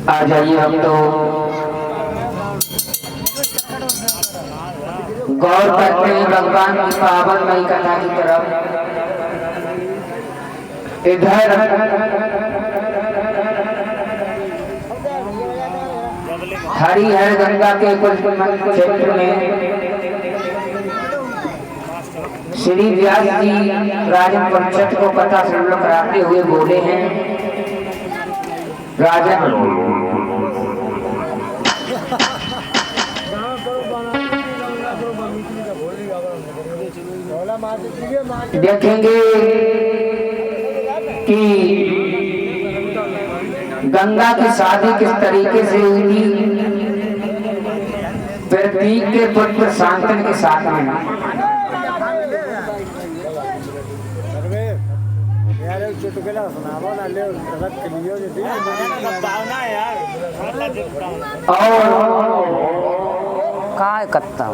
आ जाइए हम तो गौर करते हैं भगवान की पावन मई कथा की तरफ। इधर हरिहर गंगा के कुछ क्षेत्र में श्री व्यास जी राजन परीक्षित को कथा श्रवण कराते हुए बोले हैं, राजन देखेंगे कि गंगा की शादी किस तरीके से हुई थी प्रतीक के पुत्र शांतन के साथ में। काय कत्ता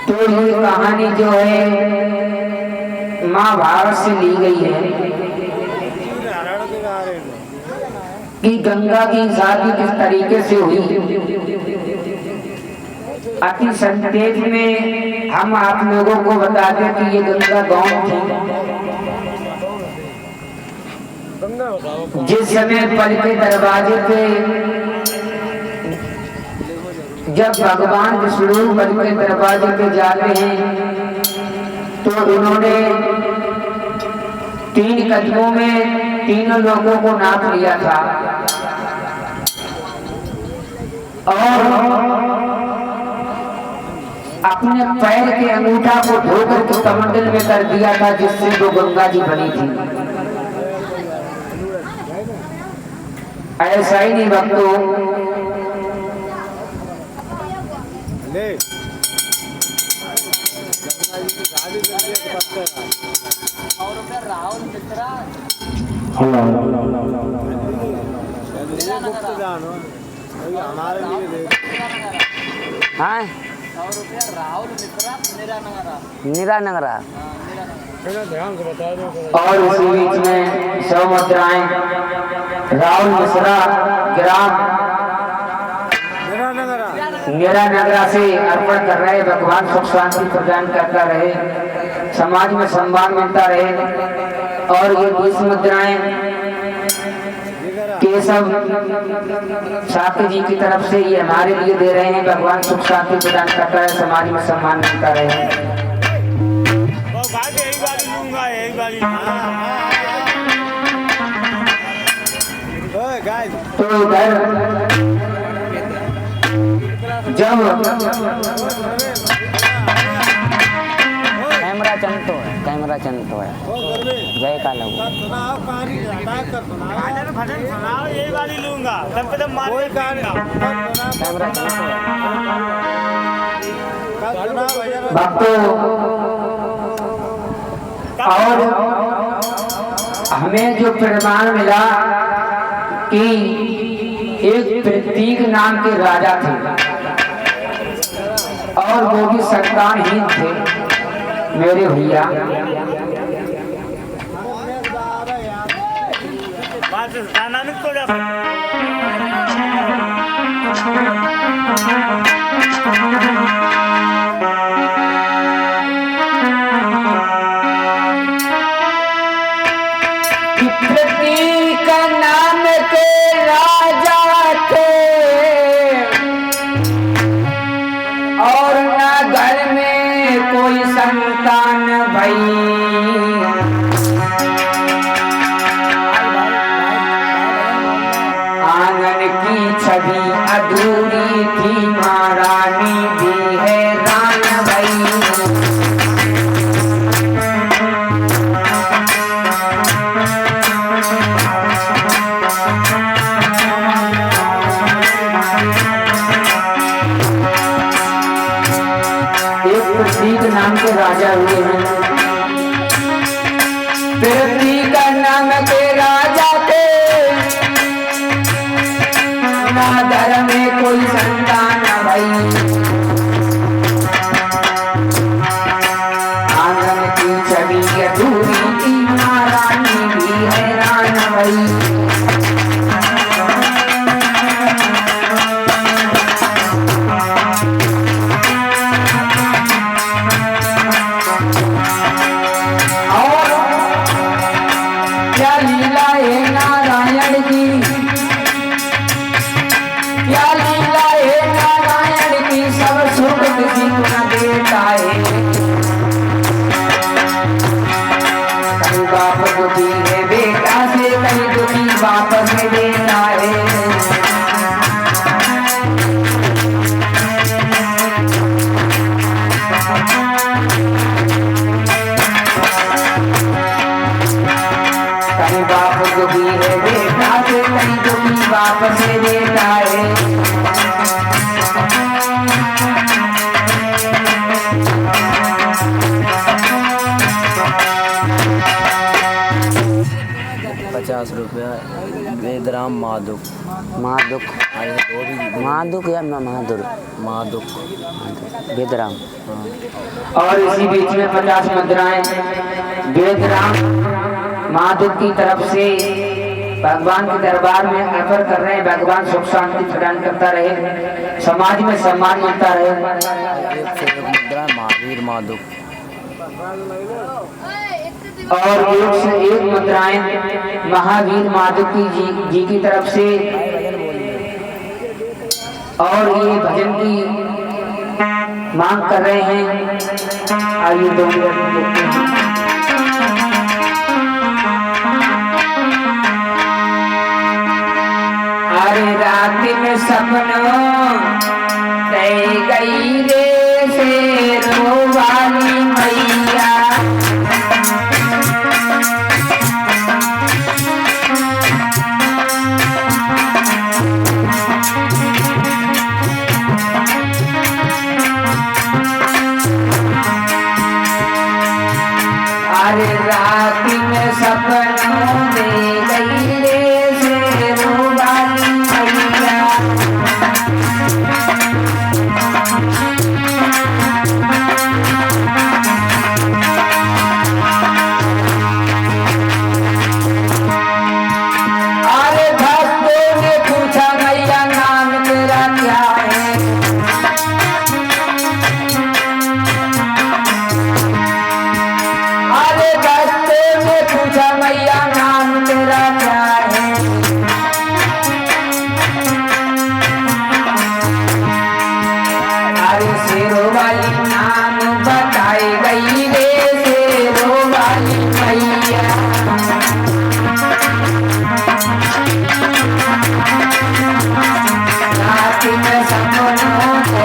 तो ये कहानी जो है महाभारत से ली गई है कि गंगा की शादी किस तरीके से हुई। अति संक्षेप में हम आप लोगों को बता दें कि ये गंगा गांव थी। जिस समय पल के दरवाजे पे जब भगवान विष्णु पल के दरवाजे पे जाते हैं तो उन्होंने 3 कदमों में तीनों लोगों को नाप लिया था और अपने पैर के अंगूठा को धोकर के कमंडल में कर दिया था, जिससे वो गंगा जी बनी थी। ऐसा ही नहीं भक्तों, निरा नगरा और उसी बीच में 100 मुद्राएं राहुल मिश्रा ग्राम निरा नगरा से अर्पण कर रहे। भगवान सुख शांति प्रदान करता रहे, समाज में सम्मान मिलता रहे। और ये 20 मुद्राएं केशव साथी जी की तरफ से ये हमारे लिए दे रहे हैं। भगवान सुख शांति प्रदान करता है, समाज में सम्मान मिलता रहे। तो इधर जब कैमरा चंतो है जय का लगू यही वाली लूंगा तब पे मार कैमरा चंतो है। भक्तों और हमें जो प्रमाण मिला कि एक प्रतीक नाम के राजा थे और वो भी संतानहीन थे मेरे भैया। प्रतीक नाम के राजा थे और न घर में कोई संतान भई। आंगन की छवि अधूरी थी महारानी भी हैरान भई। प्रतीक नाम के राजा हुए हैं। प्रतीक नाम के राजा थे ना घर में कोई संतान भई। आंगन की छवि अधूरी थी महारानी भी हैरान भई। क्या लीला है नारायण की, क्या लीला है नारायण की, सब सुख किसी को न देता है। कहीं बाप दुखी है बेटा से, कहीं दुखी बाप से देता है। कहीं बाप दुखी है बेटा से, कहीं दुखी बाप से देता है। ₹50 वेदराम माधुक माधुक माधुक या माधुर वेदराम। और इसी बीच में 50 मुद्राएं वेदराम माधुक की तरफ से भगवान के दरबार में अर्पण कर रहे हैं। भगवान सुख शांति प्रदान करता रहे, समाज में सम्मान मिलता रहे। मुद्रा महावीर माधुक और एक से एक मुद्राएं महावीर माधुक जी की तरफ से। और ये भजन की मांग कर रहे हैं। आइए 2 मिनट देखते हैं। अरे रात में सपनों दे गई रे शेरों वाली मैया। अरे रात में सपनों दे गई रे शेरों वाली मैया। अरे भक्तों ने पूछा मैया नाम तेरा क्या है। अरे भक्तों ने पूछा मैया नाम तेरा क्या है। अरे शेरों वाली नाम बताई गई रे शेरों वाली मैया। रात में सपनों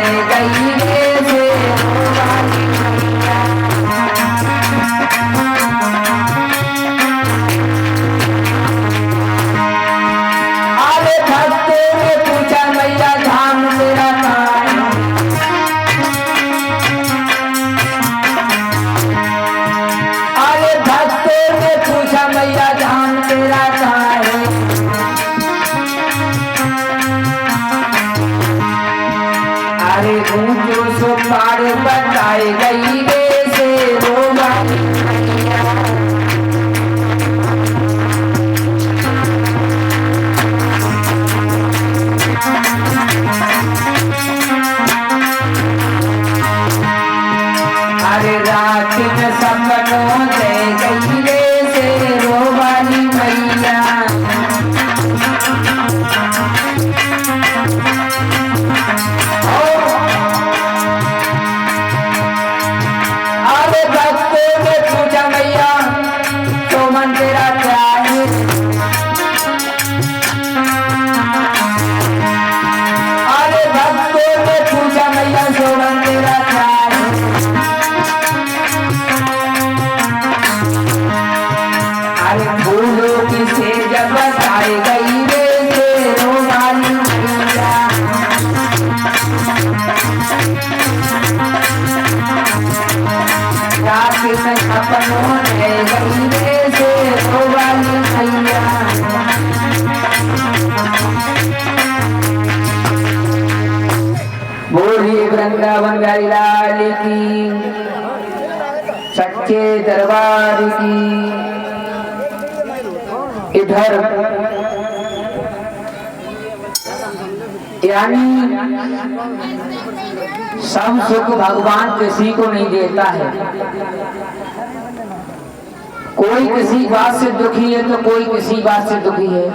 अरे ऊंचो सो पार बताए गई रे से रोवाली मैया। अरे रात में सपनों दे गई रे से रोवाली मैया। अरे भक्तों ने पूछा मैया तो मन तेरा क्या है। अरे भक्तों ने पूछा मैया तो मन तेरा क्या है। अरे फूलों की सेज बताई गई रे से रोवाली मैया। रात में सपनों में गई रे से रोवाली मैया। बोलिए वृंदावन बिहारी लाल की, सच्चे दरबार की। इधर यानी सब सुख भगवान किसी को नहीं देता है। कोई किसी बात से दुखी है तो कोई किसी बात से दुखी है।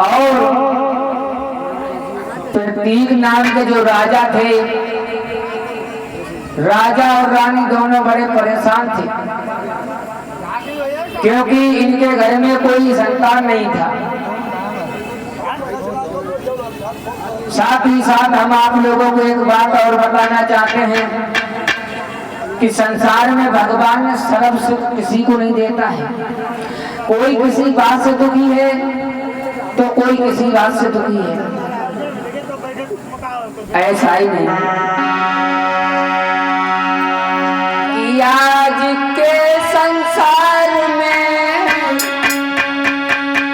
और प्रतीक नाम के जो राजा थे, राजा और रानी दोनों बड़े परेशान थे क्योंकि इनके घर में कोई संतान नहीं था। साथ ही साथ हम आप लोगों को एक बात और बताना चाहते हैं कि संसार में भगवान ने सर्व सुख किसी को नहीं देता है। कोई किसी बात से दुखी है तो कोई किसी बात से दुखी है, ऐसा ही नहीं। आज के संसार में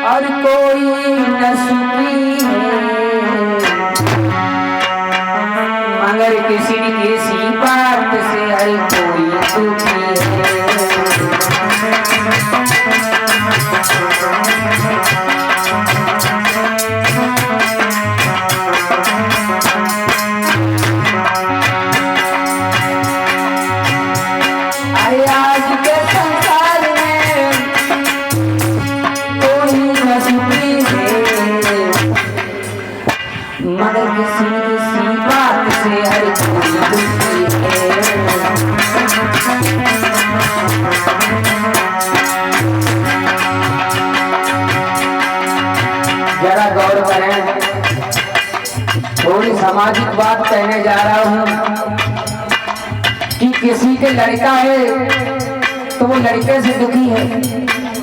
और कोई न सुखी है, मगर किसी किसी बात से हर कोई दुखी है। मगर किसी किसी बात से हर कोई दुखी है। जरा गौर करें, थोड़ी सामाजिक बात कहने जा रहा हूँ कि किसी के लड़का है तो वो लड़के से दुखी है,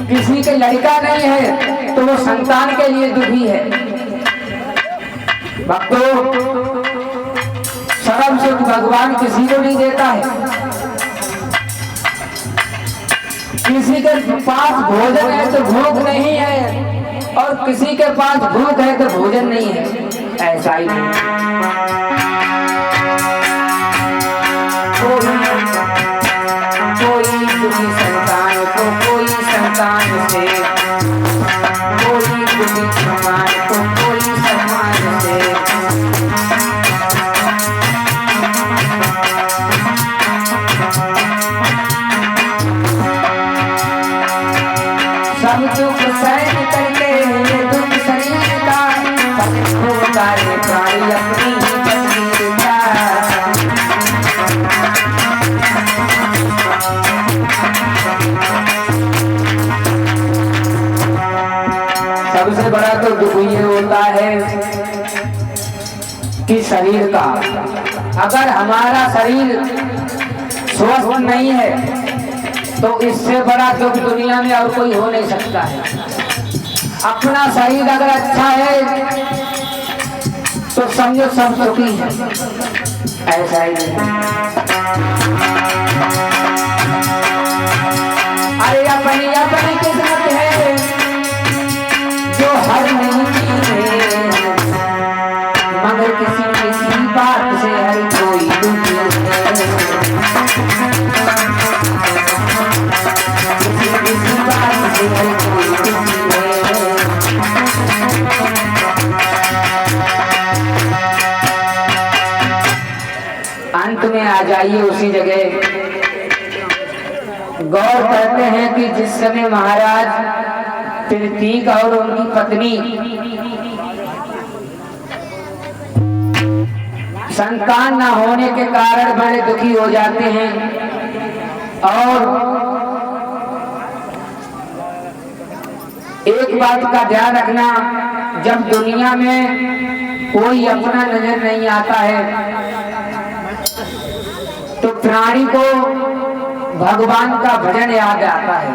किसी के लड़का नहीं है तो वो संतान के लिए दुखी है। भक्तों, सर्व सुख भगवान किसी को नहीं देता है। किसी के पास भोजन है तो भूख नहीं है और किसी के पास भूख है तो भोजन नहीं है, ऐसा ही नहीं। कोई दुखी संतान को कोई संतान से, कोई दुखी सम्मान को कोई सम्मान से। सब दुख सहन करके ये दुख शरीर का, सारे प्राणी अपनी तकदीर का। सबसे बड़ा तो दुख ये होता है कि शरीर का, अगर हमारा शरीर स्वस्थ नहीं है तो इससे बड़ा दुख दुनिया में और कोई हो नहीं सकता है। अपना शरीर अगर अच्छा है तो समझो सब सुखी है, ऐसा ही नहीं। अरे अपनी अपनी किस्मत है जो हर नहीं आ जाइए उसी जगह। गौर करते हैं कि जिस समय महाराज प्रतीक और उनकी पत्नी संतान न होने के कारण बड़े दुखी हो जाते हैं और एक बात का ध्यान रखना, जब दुनिया में कोई अपना नजर नहीं आता है तो प्राणी को भगवान का भजन याद आता है।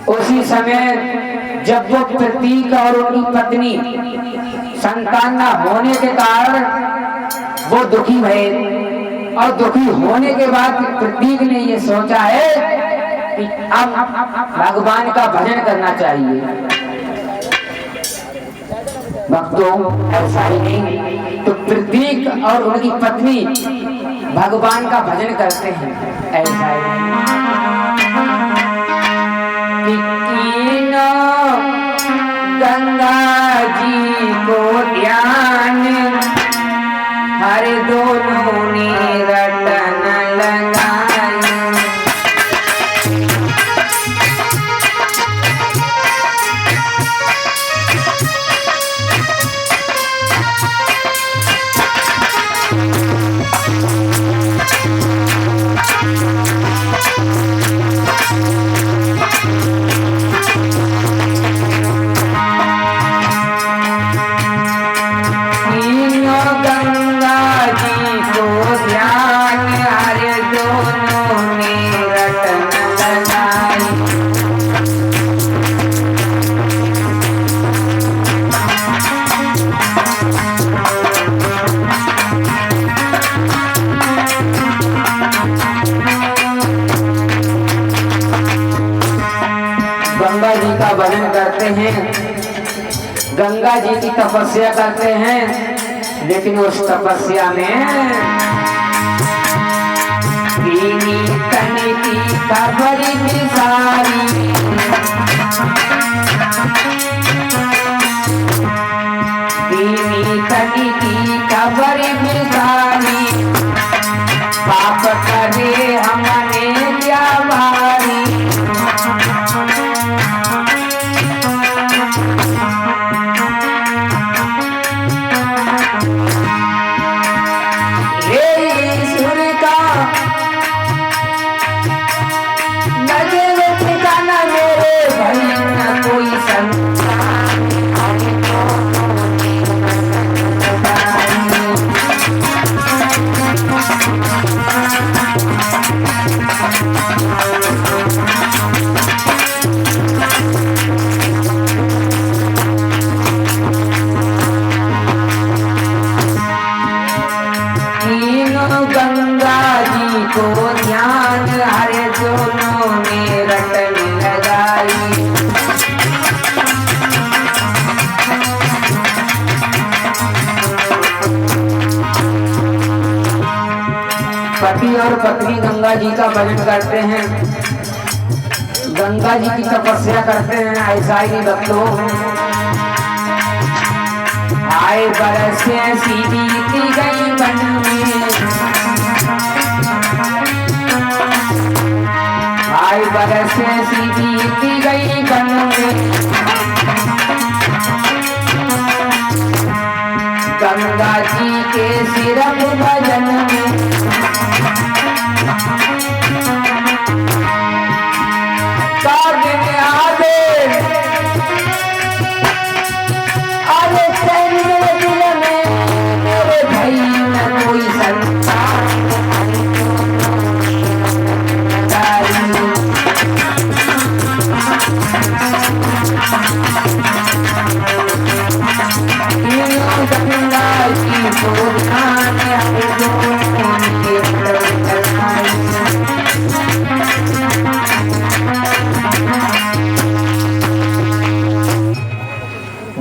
उसी समय जब वो प्रतीक और उनकी पत्नी संतान न होने के कारण वो दुखी भये और दुखी होने के बाद प्रतीक ने ये सोचा है कि अब भगवान का भजन करना चाहिए। भक्तों ऐसा ही नहीं तो प्रतीक और उनकी पत्नी भगवान का भजन करते हैं। ऐसा ही गंगा जी को ध्यान हर दोनों ने रटन लगाई। गंगा जी का भजन करते हैं, गंगा जी की तपस्या करते हैं, लेकिन उस तपस्या में दीनी तन की खबर सारी दीनी तन की खबर सारी पाप करे हमने क्या भारी। गंगा जी को ध्यान हरे दोनों ने रटन लगाई। पति और पत्नी गंगा जी का भजन करते हैं, गंगा जी की तपस्या करते हैं। ऐसा ही भक्तों आए बरसे सी बीती गई बन में, आए बरसे सी बीती गई बन में, गंगा जी के सिरप भजन में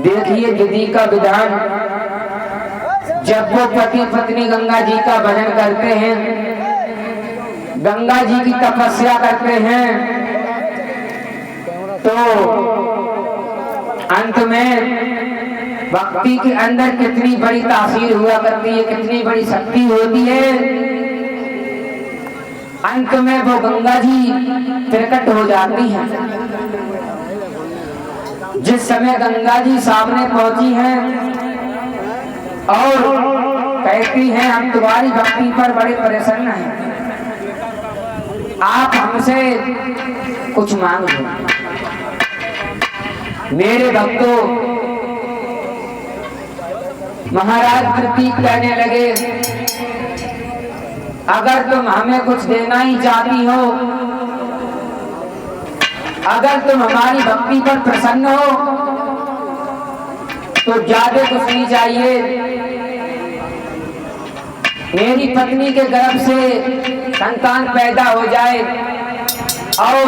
देखिए विधि का विधान। जब वो पति पत्नी गंगा जी का भजन करते हैं, गंगा जी की तपस्या करते हैं, तो अंत में भक्ति के अंदर कितनी बड़ी तासीर हुआ करती है, कितनी बड़ी शक्ति होती है। अंत में वो गंगा जी प्रकट हो जाती हैं। जिस समय गंगा जी सामने पहुंची हैं और कहती हैं हम तुम्हारी भक्ति पर बड़े प्रसन्न हैं, आप हमसे कुछ मांग लो। मेरे भक्तों, महाराज प्रतीक कहने लगे, अगर तुम हमें कुछ देना ही चाहती हो, अगर तुम हमारी भक्ति पर प्रसन्न हो, तो ज्यादा कुछ नहीं चाहिए। मेरी पत्नी के गर्भ से संतान पैदा हो जाए और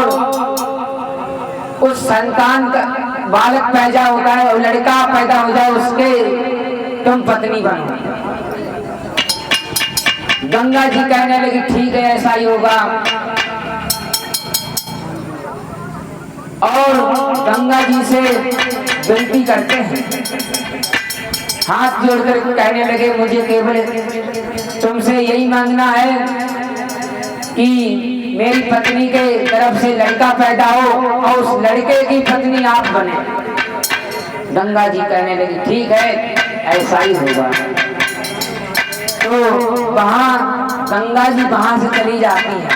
उस संतान का बालक पैदा होता है और लड़का पैदा हो जाए, उसके तुम पत्नी बनो। गंगा जी कहने लगी ठीक है, ऐसा ही होगा। और गंगा जी से विनती करते हैं, हाथ जोड़कर कहने लगे, मुझे केवल तुमसे यही मांगना है कि मेरी पत्नी के तरफ से लड़का पैदा हो और उस लड़के की पत्नी आप बने। गंगा जी कहने लगी ठीक है, ऐसा ही होगा। तो वहां गंगा जी वहां से चली जाती है।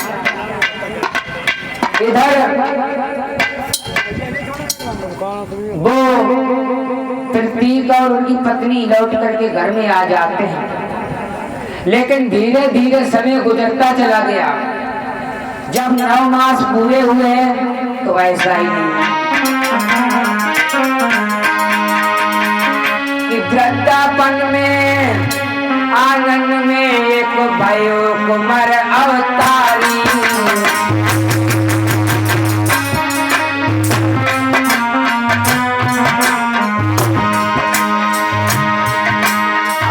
इधर वो प्रतीक और उनकी पत्नी लौट करके घर में आ जाते हैं। लेकिन धीरे धीरे समय गुजरता चला गया। जब 9 मास पूरे हुए हैं तो ऐसा ही नहीं कि वृद्धापन में आनंद में एक भयो कुमार अवतारी।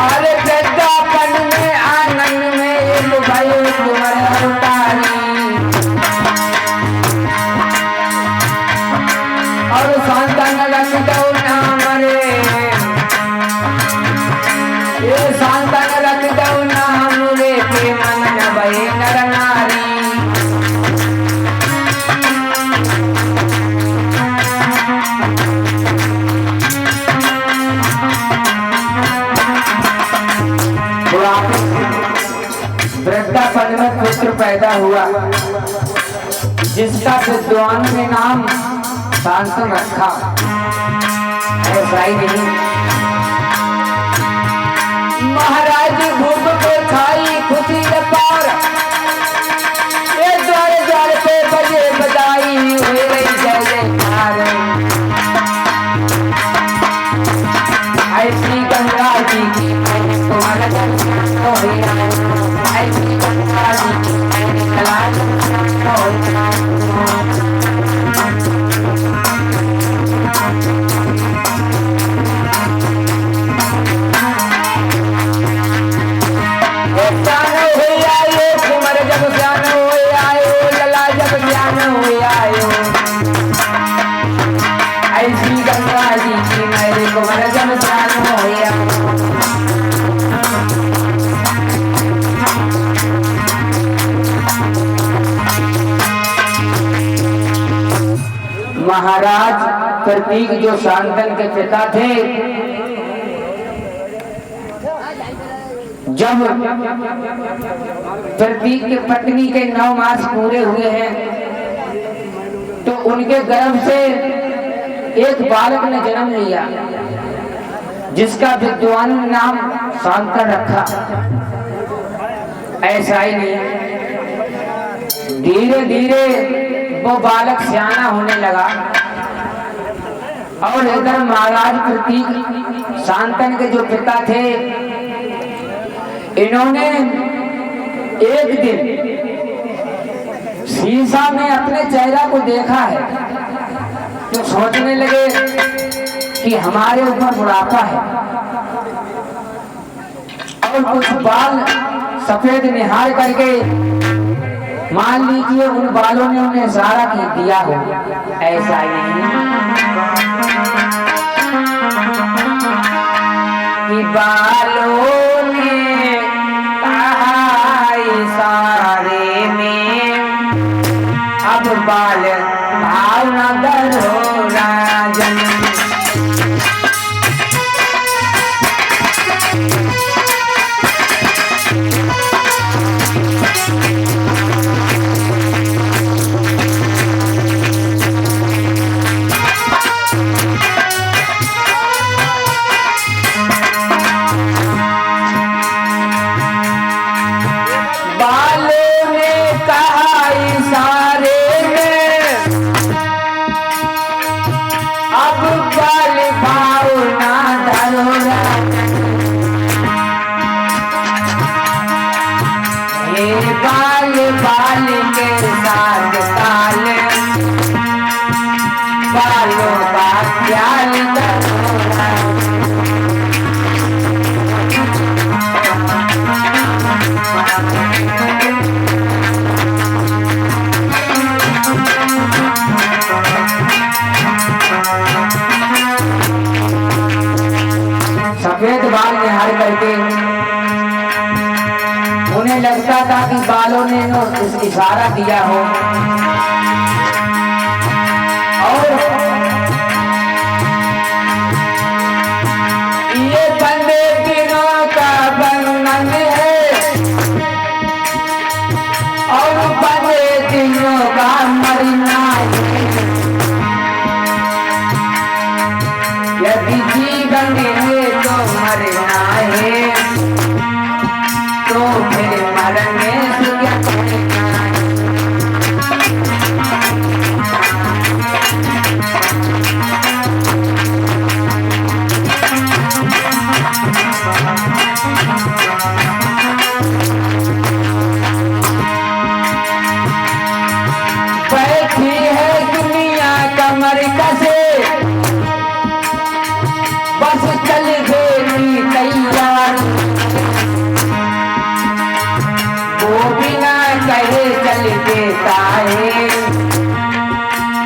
अरे वृद्धापन में आनंद में एक भयो कुमार अवतारी। और संतान रख दो नाम रे, ये संतान रख दो नाम रे, के मन न भये नर नारी। वृद्धापन में पुत्र पैदा हुआ जिसका विद्वान ने नाम शांतन रखा। ऐसा ही नहीं, महाराज भूख को खाई खुशी पार, ये द्वार द्वार पे बजे बजाई हुए रही जय जयकार। ऐसी गंगा जी की तुम्हारा दर्शन हो गया, ऐसी गंगा जी की हो गया। ऐसी गंगा जी की मेरे को जब जान होया। महाराज प्रतीक जो शांतन के पिता थे, जब प्रतीक की पत्नी के 9 मास पूरे हुए हैं तो उनके गर्भ से एक बालक ने जन्म लिया जिसका विद्वान नाम शांतन रखा। ऐसा ही नहीं, धीरे धीरे वो बालक सियाना होने लगा और इधर महाराज प्रतीक शांतन के जो पिता थे, इन्होंने एक दिन शीशा में अपने चेहरा को देखा है तो सोचने लगे कि हमारे ऊपर बुढ़ापा है और कुछ बाल सफेद निहार करके मान लीजिए उन बालों ने उन्हें इशारा दिया हो। ऐसा ही नहीं, सफेद बाल निहार करके उन्हें लगता था कि बालों ने इशारा दिया हो। और ये बंदे दिनों का बंधन है और बंदे दिनों का मरना है। यदि जीवन है तो मरना है, तो फिर मरने से क्या करना है। बैठी है दुनिया कमर कसे, बस चल गई तैयार। वो बिना कहे चल देता है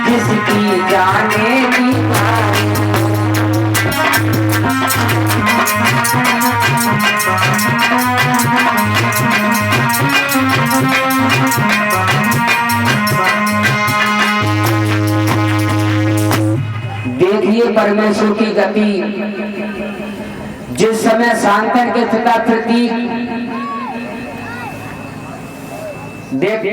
जिसकी जाने की बात। देखिए परमेश्वर की गति। जिस समय सांतन के पिता प्रतीक देख